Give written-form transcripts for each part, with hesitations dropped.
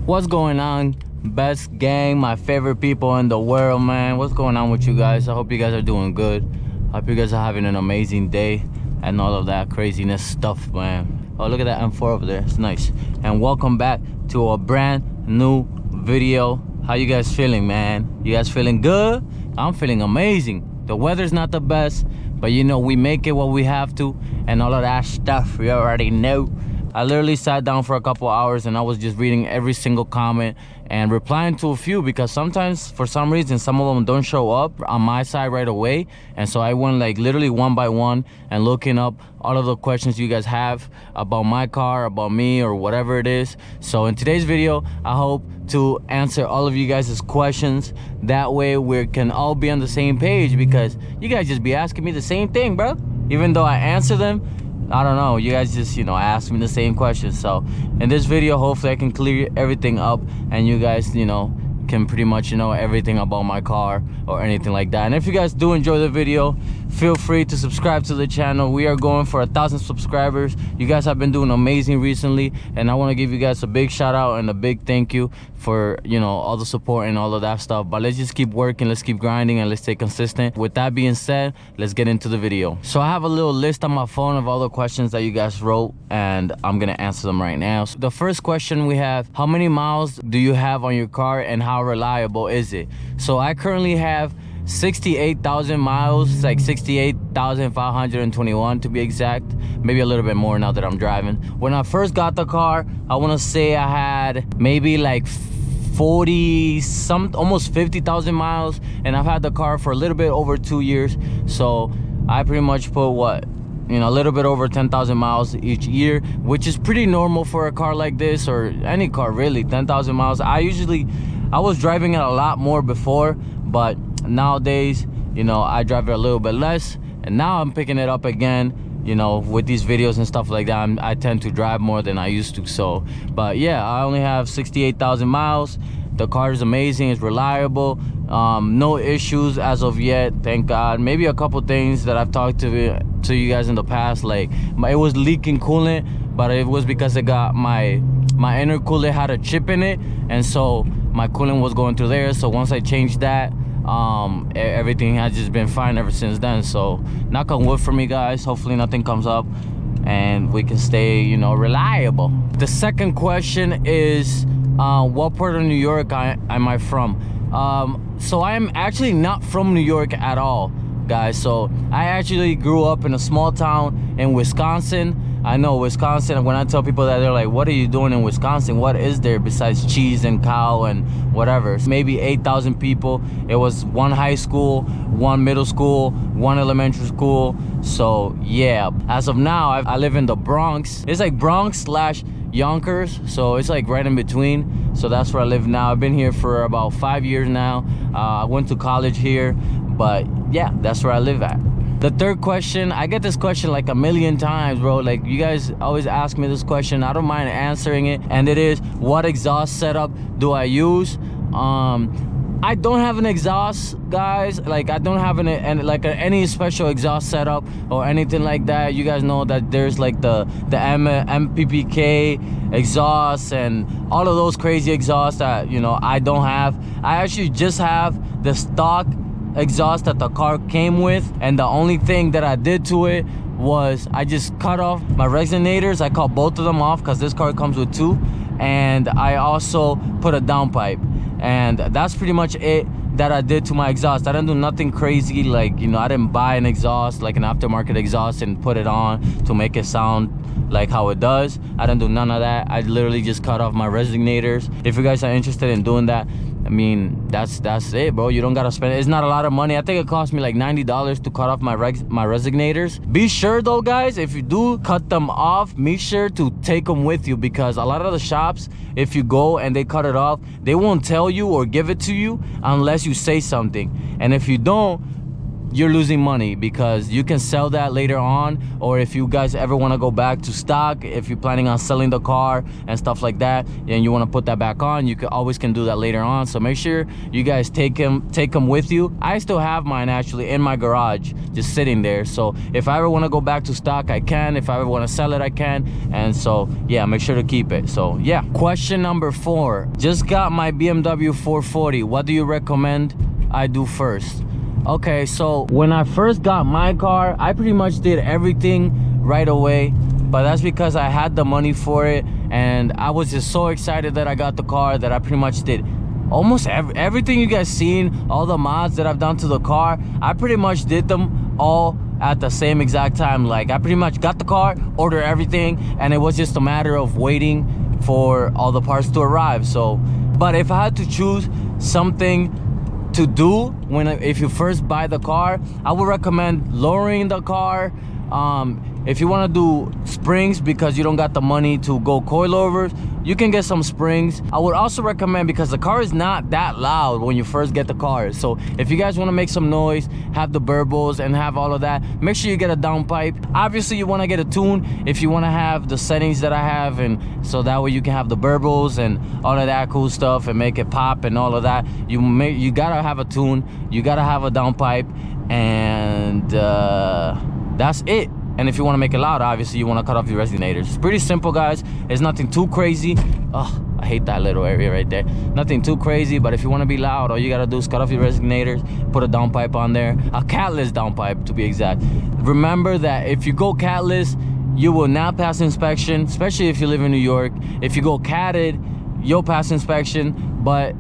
What's going on, best gang, my favorite people in the world, man? What's going on with you guys? I hope you guys are doing good. I hope you guys are having an amazing day and all of that craziness stuff, man. Oh, look at that M4 over there. It's nice. And welcome back to a brand new video. How you guys feeling, man? You guys feeling good? I'm feeling amazing. The weather's not the best, but you know, we make it what we have to and all of that stuff. We already know. I literally sat down for a couple hours and I was just reading every single comment and replying to a few, because sometimes for some reason some of them don't show up on my side right away. And so I went like literally one by one and looking up all of the questions you guys have about my car, about me, or whatever it is. So in today's video, I hope to answer all of you guys' questions. That way we can all be on the same page, because you guys just be asking me the same thing, bro. Even though I answer them, I don't know, you guys just, you know, ask me the same questions. So in this video, hopefully I can clear everything up and you guys, you know, can pretty much know everything about my car or anything like that. And if you guys do enjoy the video, feel free to subscribe to the channel. We are going for 1,000 subscribers. You guys have been doing amazing recently, and I want to give you guys a big shout out and a big thank you for, you know, all the support and all of that stuff. But let's just keep working, let's keep grinding, and let's stay consistent. With that being said, let's get into the video. So I have a little list on my phone of all the questions that you guys wrote, and I'm gonna answer them right now. So the first question we have: how many miles do you have on your car and how reliable is it? So I currently have 68,000 miles. It's like 68,521 to be exact, maybe a little bit more now that I'm driving. When I first got the car, I want to say I had maybe like 40 some, almost 50,000 miles, and I've had the car for a little bit over 2 years. So I pretty much put, what, you know, a little bit over 10,000 miles each year, which is pretty normal for a car like this, or any car really. 10,000 miles. I was driving it a lot more before, but nowadays, you know, I drive it a little bit less, and now I'm picking it up again, you know, with these videos and stuff like that. I tend to drive more than I used to. So, but yeah, I only have 68,000 miles. The car is amazing, it's reliable, no issues as of yet, thank God. Maybe a couple things that I've talked to you guys in the past, like it was leaking coolant, but it was because it got my intercooler had a chip in it, and so my coolant was going through there. So once I changed that, everything has just been fine ever since then. So knock on wood for me, guys. Hopefully nothing comes up and we can stay, you know, reliable. The second question is, what part of New York am I from? So I am actually not from New York at all, guys. So I actually grew up in a small town in Wisconsin. I know Wisconsin, when I tell people that, they're like, what are you doing in Wisconsin? What is there besides cheese and cow and whatever? Maybe 8,000 people. It was one high school, one middle school, one elementary school. So yeah, as of now, I live in the Bronx. It's like Bronx / Yonkers, so it's like right in between. So that's where I live now. I've been here for about 5 years now. I went to college here, but yeah, that's where I live at. The third question, I get this question like a million times, bro. Like, you guys always ask me this question. I don't mind answering it, and it is, what exhaust setup do I use? I don't have an exhaust, guys. Like, I don't have any special exhaust setup or anything like that. You guys know that there's like the MPPK exhaust and all of those crazy exhausts that, you know, I don't have. I actually just have the stock exhaust that the car came with, and the only thing that I did to it was I just cut off my resonators. I cut both of them off because this car comes with two, and I also put a downpipe, and that's pretty much it that I did to my exhaust. I didn't do nothing crazy, like, you know, I didn't buy an exhaust, like an aftermarket exhaust, and put it on to make it sound like how it does. I didn't do none of that. I literally just cut off my resonators. If you guys are interested in doing that, I mean, that's it, bro. You don't gotta spend it. It's not a lot of money. I think it cost me like $90 to cut off my resonators. Be sure though, guys, if you do cut them off, make sure to take them with you, because a lot of the shops, if you go and they cut it off, they won't tell you or give it to you unless you say something. And if you don't, you're losing money, because you can sell that later on, or if you guys ever want to go back to stock, if you're planning on selling the car and stuff like that, and you want to put that back on, you always can do that later on. So make sure you guys take them with you. I still have mine actually in my garage, just sitting there. So if I ever want to go back to stock, I can. If I ever want to sell it, I can. And so yeah, make sure to keep it. So yeah. Question number 4. Just got my BMW 440. What do you recommend I do first? Okay, so when I first got my car, I pretty much did everything right away, but that's because I had the money for it, and I was just so excited that I got the car that I pretty much did almost everything you guys seen, all the mods that I've done to the car. I pretty much did them all at the same exact time. Like, I pretty much got the car, ordered everything, and it was just a matter of waiting for all the parts to arrive. So, but if I had to choose something to do if you first buy the car, I would recommend lowering the car. If you want to do springs because you don't got the money to go coilovers, you can get some springs. I would also recommend, because the car is not that loud when you first get the car, so if you guys want to make some noise, have the burbles and have all of that, make sure you get a downpipe. Obviously you want to get a tune if you want to have the settings that I have, and so that way you can have the burbles and all of that cool stuff and make it pop and all of that. You gotta have a tune, you gotta have a downpipe, and that's it. And if you want to make it loud, obviously you want to cut off your resonators. It's pretty simple, guys. It's nothing too crazy. Oh, I hate that little area right there. Nothing too crazy, but if you want to be loud, all you got to do is cut off your resonators, put a downpipe on there, a catless downpipe to be exact. Remember that if you go catless, you will not pass inspection, especially if you live in New York. If you go catted, you'll pass inspection, but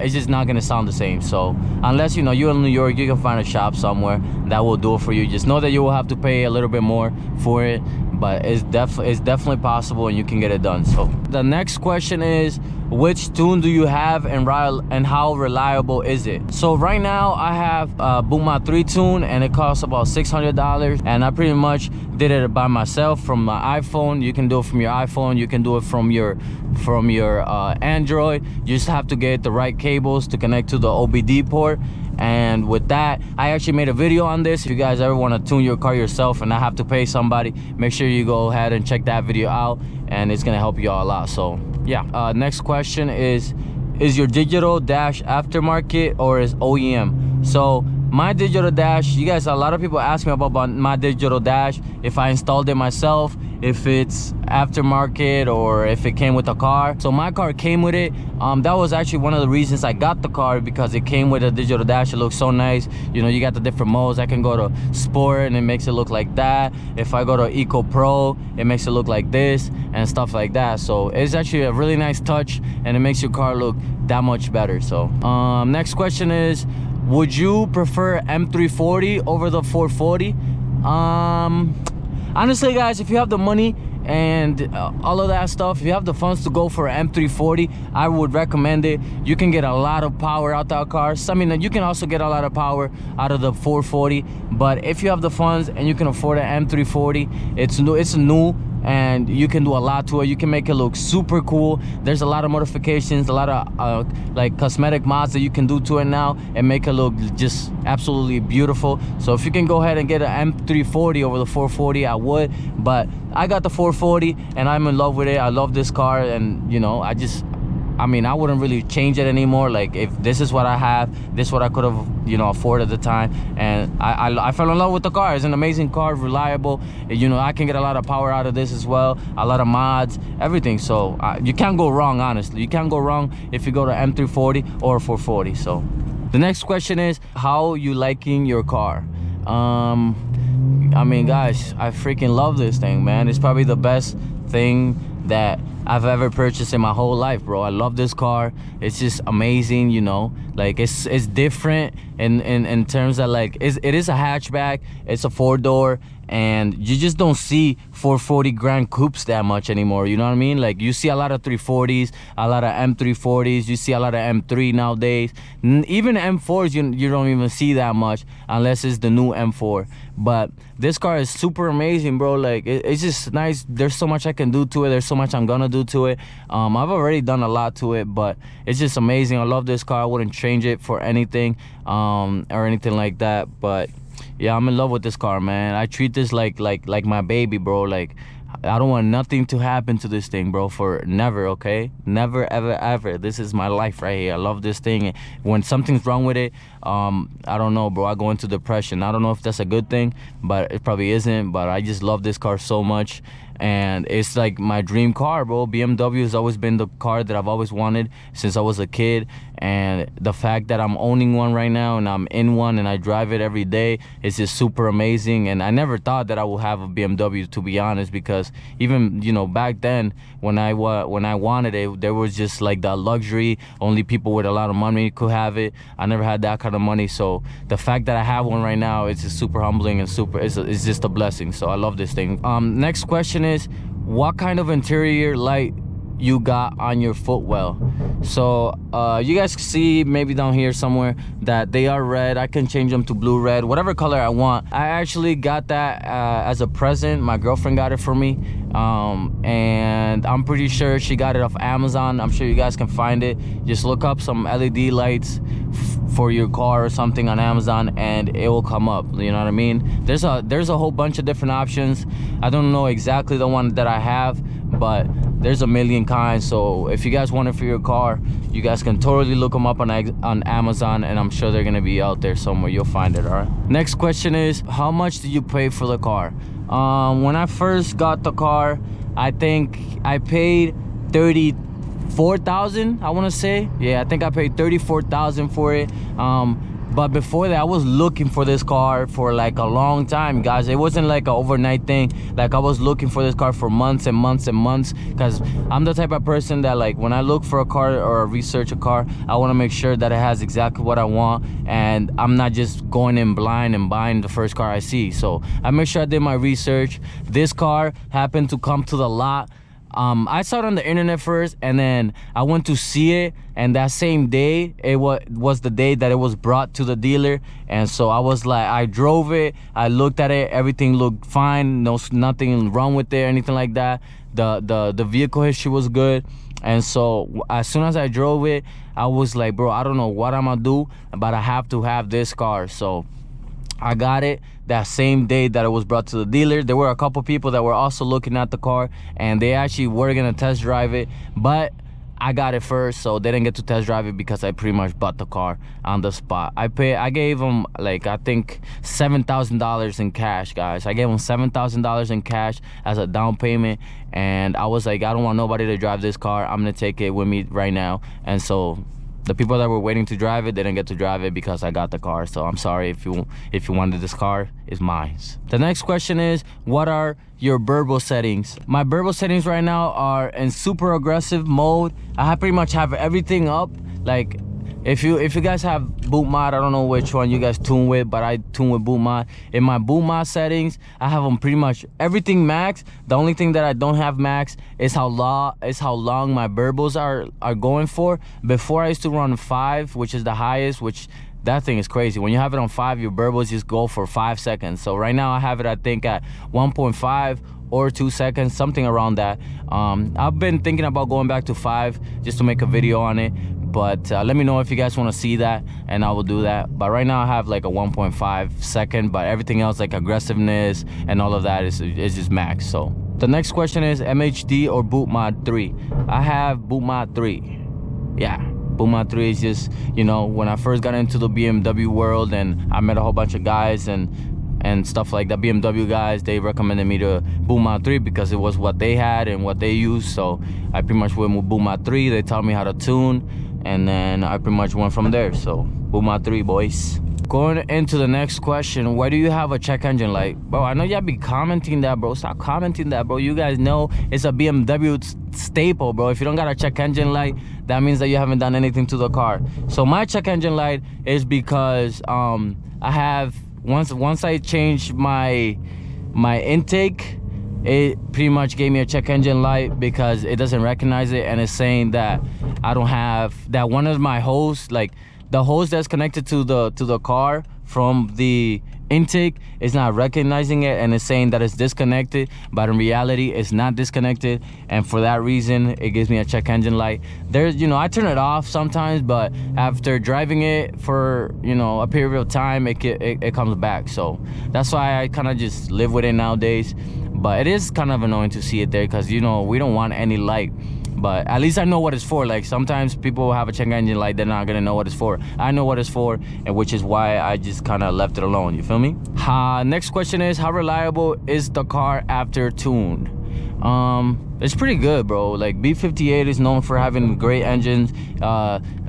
it's just not gonna sound the same. So unless you're in New York, you can find a shop somewhere that will do it for you. Just know that you will have to pay a little bit more for it, but it's definitely possible, and you can get it done. So the next question is, which tune do you have, and how reliable is it? So right now I have a Booma 3 tune, and it costs about $600, and I pretty much did it by myself from my iPhone. You can do it from your iPhone, you can do it from your Android. You just have to get the right cables to connect to the OBD port. And with that, I actually made a video on this. If you guys ever want to tune your car yourself and not have to pay somebody, make sure you go ahead and check that video out, and it's gonna help you all a lot. So yeah. Next question is your digital dash aftermarket or is OEM? So my digital dash, you guys, a lot of people ask me about my digital dash, if I installed it myself, if it's aftermarket, or if it came with a car. So my car came with it. That was actually one of the reasons I got the car, because it came with a digital dash. It looks so nice. You got the different modes. I can go to sport and it makes it look like that. If I go to Eco Pro, it makes it look like this and stuff like that. So it's actually a really nice touch, and it makes your car look that much better. So next question is, would you prefer M340 over the 440? Honestly, guys, if you have the money and all of that stuff, if you have the funds to go for an M340, I would recommend it. You can get a lot of power out that car. I mean, you can also get a lot of power out of the 440, but if you have the funds and you can afford an M340, it's new, and you can do a lot to it. You can make it look super cool. There's a lot of modifications, a lot of like cosmetic mods that you can do to it now and make it look just absolutely beautiful. So if you can go ahead and get an M340 over the 440, I would. But I got the 440 and I'm in love with it. I love this car, and I mean, I wouldn't really change it anymore. Like, if this is what I have, this is what I could have, afforded at the time. And I fell in love with the car. It's an amazing car, reliable. I can get a lot of power out of this as well, a lot of mods, everything. So you can't go wrong, honestly. You can't go wrong if you go to M340 or 440. So the next question is, how you liking your car? I mean, guys, I freaking love this thing, man. It's probably the best thing that I've ever purchased in my whole life, bro. I love this car. It's just amazing, like it's different in terms of, like, it is a hatchback. It's a 4-door, and you just don't see 440 Grand Coupes that much anymore. You know what I mean? Like, you see a lot of 340s, a lot of M340s. You see a lot of M3 nowadays. Even M4s, you don't even see that much unless it's the new M4. But this car is super amazing, bro. Like, it's just nice. There's so much I can do to it. There's so much I'm gonna do to it. I've already done a lot to it, but it's just amazing. I love this car. I wouldn't change it for anything or anything like that. But Yeah, I'm in love with this car, man. I treat this like my baby, bro. Like, I don't want nothing to happen to this thing, bro, for never, okay? Never, ever, ever. This is my life right here. I love this thing. When something's wrong with it, I don't know, bro. I go into depression. I don't know if that's a good thing, but it probably isn't. But I just love this car so much. And it's like my dream car, bro. BMW has always been the car that I've always wanted since I was a kid. And the fact that I'm owning one right now and I'm in one and I drive it every day is just super amazing. And I never thought that I would have a BMW, to be honest, because even, you know, back then when I wanted it, there was just like that luxury. Only people with a lot of money could have it. I never had that kind of money. So the fact that I have one right now is just super humbling and it's just a blessing. So I love this thing. Next question is, what kind of interior light you got on your footwell? So you guys see maybe down here somewhere that they are red. I can change them to blue, red, whatever color I want. I actually got that as a present. My girlfriend got it for me, and I'm pretty sure she got it off Amazon. I'm sure you guys can find it. Just look up some LED lights for your car or something on Amazon and it will come up, you know what I mean? There's a whole bunch of different options. I don't know exactly the one that I have, but there's a million kinds. So if you guys want it for your car, you guys can totally look them up on Amazon, and I'm sure they're gonna be out there somewhere. You'll find it. All right, next question is, how much did you pay for the car? When I first got the car, I think I paid 34,000, I want to say. Yeah, I think I paid 34,000 for it. But before that, I was looking for this car for like a long time, guys. It wasn't like an overnight thing. Like, I was looking for this car for months and months and months, because I'm the type of person that, like, when I look for a car or research a car, I want to make sure that it has exactly what I want, and I'm not just going in blind and buying the first car I see. So I make sure I did my research. This car happened to come to the lot. I saw it on the internet first, and then I went to see it, and that same day it was the day that it was brought to the dealer. And so I was like, I drove it, I looked at it, everything looked fine, nothing wrong with it, anything like that. The vehicle history was good. And so as soon as I drove it, I was like, bro, I don't know what I'm gonna do, but I have to have this car. So I got it that same day that it was brought to the dealer. There were a couple people that were also looking at the car, and they actually were gonna test drive it, but I got it first, so they didn't get to test drive it because I pretty much bought the car on the spot. I gave them, like, I think $7,000 in cash, guys. I gave them $7,000 in cash as a down payment, and I was like, I don't want nobody to drive this car. I'm gonna take it with me right now. And so the people that were waiting to drive it, they didn't get to drive it because I got the car. So I'm sorry if you wanted this car. It's mine. The next question is, what are your burble settings? My burble settings right now are in super aggressive mode. I pretty much have everything up. Like, if you guys have boot mod, I don't know which one you guys tune with, but I tune with boot mod. In my boot mod settings, I have them pretty much everything max. The only thing that I don't have max is how long my burbles are going for. Before, I used to run 5, which is the highest, which that thing is crazy. When you have it on 5, your burbles just go for 5 seconds. So right now I have it, I think, at 1.5 or 2 seconds, something around that. I've been thinking about going back to 5 just to make a video on it. But let me know if you guys want to see that, and I will do that. But right now I have like a 1.5 second, but everything else, like aggressiveness and all of that, is just max. So the next question is, MHD or boot mod 3? I have boot mod 3. Yeah, boot mod 3 is just, you know, when I first got into the BMW world and I met a whole bunch of guys and stuff like that, BMW guys, they recommended me to boot mod 3 because it was what they had and what they used. So I pretty much went with boot mod 3. They taught me how to tune, and then I pretty much went from there. So boot mod 3, boys. Going into the next question, why do you have a check engine light? Bro, I know y'all be commenting that, bro. Stop commenting that, bro. You guys know it's a BMW staple, bro. If you don't got a check engine light, that means that you haven't done anything to the car. So my check engine light is because I have, once I changed my intake, it pretty much gave me a check engine light because it doesn't recognize it, and it's saying that I don't have, that one of my hose, like the hose that's connected to the car from the intake is not recognizing it, and it's saying that it's disconnected, but in reality it's not disconnected. And for that reason, it gives me a check engine light. There's, you know, I turn it off sometimes, but after driving it for, you know, a period of time, it comes back. So that's why I kind of just live with it nowadays. But it is kind of annoying to see it there, because, you know, we don't want any light. But at least I know what it's for. Like, sometimes people have a check engine light, they're not gonna know what it's for. I know what it's for, and which is why I just kind of left it alone. You feel me? Next question is, how reliable is the car after tune? It's pretty good, bro. Like, B58 is known for having great engines.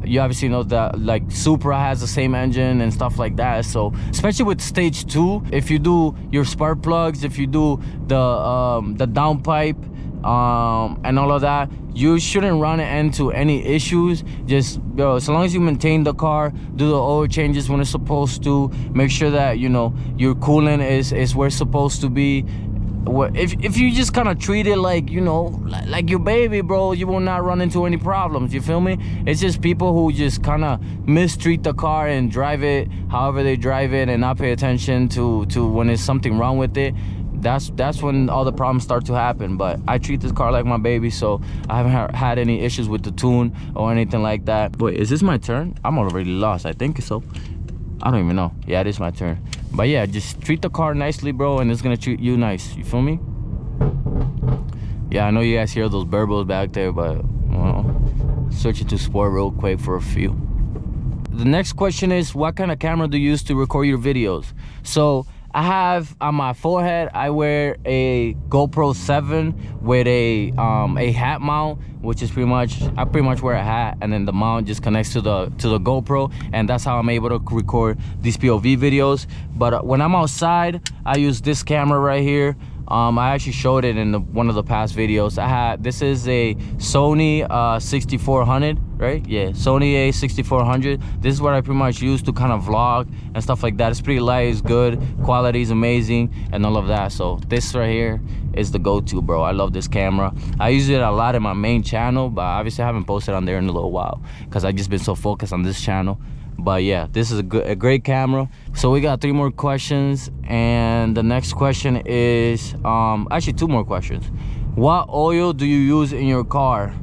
You obviously know that, like, Supra has the same engine and stuff like that. So especially with stage 2, if you do your spark plugs, if you do the downpipe, and all of that, you shouldn't run into any issues. Just, yo, so long as you maintain the car, do the oil changes when it's supposed to, make sure that, you know, your coolant is where it's supposed to be. If you just kind of treat it like, you know, like your baby, bro, you will not run into any problems. You feel me? It's just people who just kind of mistreat the car and drive it however they drive it, and not pay attention to when there's something wrong with it. That's when all the problems start to happen. But I treat this car like my baby, so I haven't had any issues with the tune or anything like that. Wait, is this my turn? I'm already lost. I think so. I don't even know. Yeah, it is my turn. But yeah, just treat the car nicely, bro, and it's gonna treat you nice. You feel me? Yeah, I know you guys hear those burbos back there, but switch it to sport real quick for a few. The next question is, what kind of camera do you use to record your videos? So I have on my forehead, I wear a GoPro 7 with a hat mount, which is I pretty much wear a hat, and then the mount just connects to the GoPro, and that's how I'm able to record these POV videos. But when I'm outside, I use this camera right here. I actually showed it in one of the past videos. This is a Sony 6400, right? Yeah, Sony A6400. This is what I pretty much use to kind of vlog and stuff like that. It's pretty light, it's good, quality is amazing, and all of that. So this right here is the go-to, bro. I love this camera. I use it a lot in my main channel, but obviously I haven't posted on there in a little while because I just been so focused on this channel. But yeah, this is a great camera. So we got 3 more questions, and the next question is actually 2 more questions. What oil do you use in your car?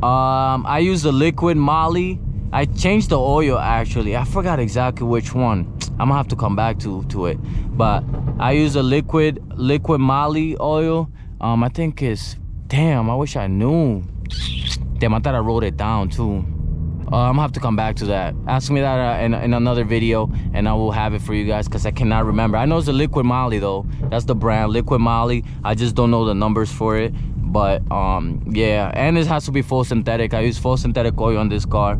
I use the liquid moly. I changed the oil, actually. I forgot exactly which one. I'm gonna have to come back to it, but I use a liquid moly oil. I think it's, damn, I wish I knew. Damn, I thought I wrote it down too. I'm gonna have to come back to that. Ask me that in another video, and I will have it for you guys, because I cannot remember. I know it's a liquid moly though. That's the brand, liquid moly. I just don't know the numbers for it. But yeah, and it has to be full synthetic. I use full synthetic oil on this car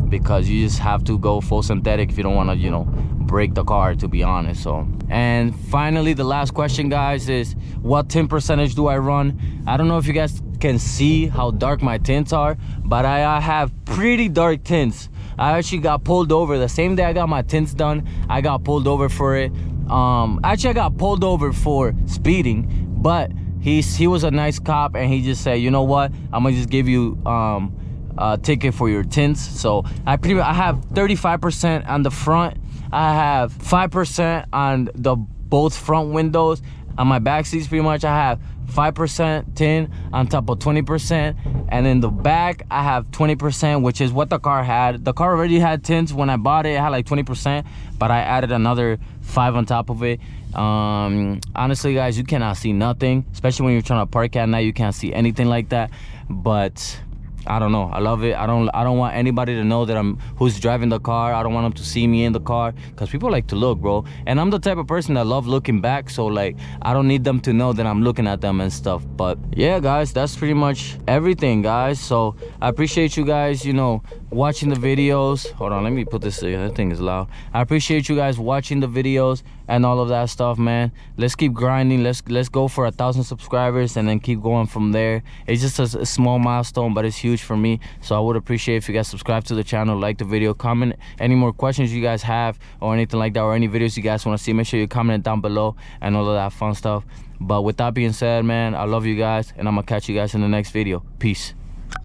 because you just have to go full synthetic if you don't want to, you know, break the car, to be honest. So, and finally, the last question, guys, is what tint percentage do I run? I don't know if you guys can see how dark my tints are, but I have pretty dark tints. I actually got pulled over the same day I got my tints done. I got pulled over for it. Actually, I got pulled over for speeding, but he was a nice cop, and he just said, you know what, I'm gonna just give you a ticket for your tints. So I have 35% on the front. I have 5% on the both front windows. On my back seats, pretty much, I have 5% tint on top of 20%, and in the back I have 20%, which is what the car had. The car already had tints when I bought it. It had like 20%, but I added another 5 on top of it. Honestly, guys, you cannot see nothing, especially when you're trying to park at night. You can't see anything like that. But I don't know, I love it. I don't want anybody to know that who's driving the car. I don't want them to see me in the car, because people like to look, bro, and I'm the type of person that love looking back. So like, I don't need them to know that I'm looking at them and stuff. But yeah, guys, that's pretty much everything, guys. So I appreciate you guys, you know, watching the videos. Hold on, let me put this in. That thing is loud. I appreciate you guys watching the videos and all of that stuff, man. Let's keep grinding. Let's go for 1,000 subscribers, and then keep going from there. It's just a small milestone, but it's huge for me. So I would appreciate if you guys subscribe to the channel, like the video, comment any more questions you guys have or anything like that, or any videos you guys want to see. Make sure you comment it down below and all of that fun stuff. But with that being said, man, I love you guys, and I'm gonna catch you guys in the next video. Peace.